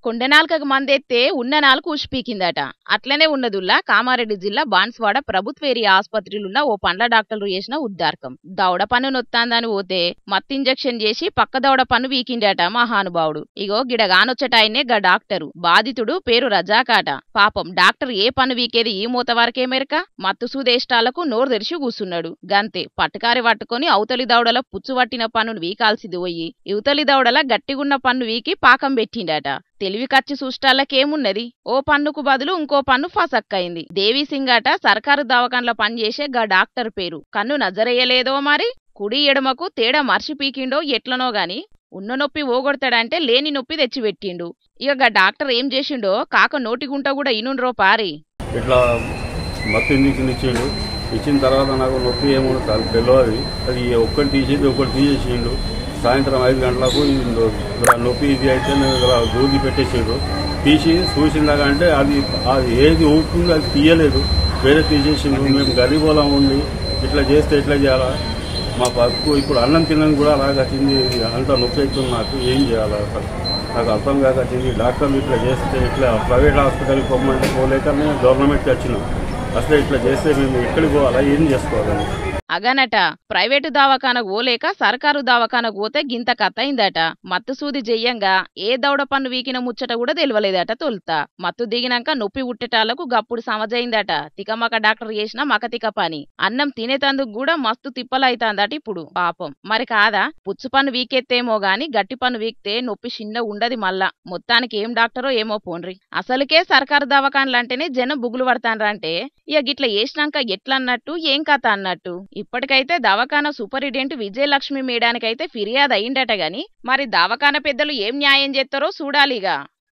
కొండనాల్కకు మందెత్తే ఉన్న నాలుగు ఉష్పీకిందట. అట్లనే ఉన్నదుల్లా కామారెడ్డి జిల్లా బాన్స్వాడ ప్రభుత్వ ఏరియా ఆసుపత్రిలున్న ఓ పండ్ల డాక్టర్లు చేసిన ఉద్దార్కం. దవడ పన్ను నొత్తాందని పోతే మత్తు ఇంజెక్షన్ చేసి పక్క దవడ పన్ను వీకిండట మహానుభావుడు. ఇగో గిడగానొచ్చటాయన్నే గా డాక్టరు. బాధితుడు పేరు రజాకాట. పాపం డాక్టర్ ఏ పన్ను వీకేది ఈ మూత వరకే మెరక మత్తు సూదేష్టాలకు నోరు తెరిచి కూసున్నాడు. గంతే పట్టుకారి పట్టుకొని అవతలి దవడల పుచ్చు పట్టిన పన్నును వీకాల్సింది పోయి ఇవతలి దవడల గట్టిగున్న పన్ను వీకి పాకం పెట్టిండట. తెలివి కచ్చి సూష్టాలకేమున్నది, ఓ పన్నుకు బదులు ఇంకో పన్ను ఫసక్కయింది. దేవీసింగాట సర్కారు దవాఖాన్ల పనిచేసే గా డాక్టర్ పేరు. కన్ను నజరయ్యలేదో మరి, కుడి ఎడమకు తేడా మర్చి పీకిండో ఎట్లనో గాని ఉన్న నొప్పి ఓగొడతాడంటే లేని నొప్పి తెచ్చిపెట్టిండు. ఇక గా డాక్టర్ ఏం చేసిండో కాక నోటిగుంట కూడా ఇనుండ్రో పారి. ఇట్లా మత్తు ఇంజక్షన్ ఇచ్చిండు. ఇచ్చిన తర్వాత నాకు నొప్పి ఏమో తెలియదు. అది ఒక్కటి తీసేది ఒకటి తీసేసిండు. సాయంత్రం 5 గంటలకు నొప్పి ఇది అయితే దూది పెట్టేసిండు. తీసి చూసిందాక అంటే అది ఏది ఊపుతుందో అది తీయలేదు, వేరే తీసేసిండు. మేము గరీబోళం ఉండి ఇట్లా చేస్తే ఎట్లా చేయాలా, మా బతుకు ఇప్పుడు అన్నం తినని కూడా అలాగ వచ్చింది. అంత నొప్పి అవుతుంది, నాకు ఏం చేయాలా అసలు నాకు అర్థం కాక వచ్చింది. డాక్టర్లు ఇట్లా చేస్తే ఇట్లా ప్రైవేట్ హాస్పిటల్కి పోమంటే పోలేక మేము గవర్నమెంట్కి వచ్చినాం. అసలు ఇట్లా చేస్తే మేము ఎక్కడికి పోవాలా, ఏం చేసుకోవాలని. అగనట ప్రైవేటు దవాఖానకు పోలేక సర్కారు దవాఖానకు పోతే గింత కథ అయిందట. మత్తు సూది చెయ్యంగా ఏ దవడ పన్ను వీకిన ముచ్చట కూడా తెలియలేదట తొలుత. మత్తు దిగినాక నొప్పి ఉట్టేటాలకు గప్పుడు సమజైందట. తికమక డాక్టర్ చేసిన మకతిక పని. అన్నం తినేతందుకు కూడా మస్తు తిప్పలైతాందట ఇప్పుడు పాపం. మరి కాదా, పుచ్చు పన్ను వీకెత్తేమో గాని గట్టి పన్ను వీక్తే నొప్పి చిన్న ఉండది మళ్ళా. మొత్తానికి ఏం డాక్టరో ఏమో పోన్రి. అసలుకే సర్కారు దవాఖాన్లంటేనే జనం బుగులు పడతాన్రంటే ఇక గిట్ల చేసినాక ఎట్లన్నట్టు ఏం కథ అన్నట్టు. ఇప్పటికైతే దవాఖాన సూపరింటెండెంట్ విజయలక్ష్మి మేడానికైతే ఫిర్యాదు అయిందట గాని మరి దవాఖాన పెద్దలు ఏం న్యాయం చేస్తారో చూడాలిగా.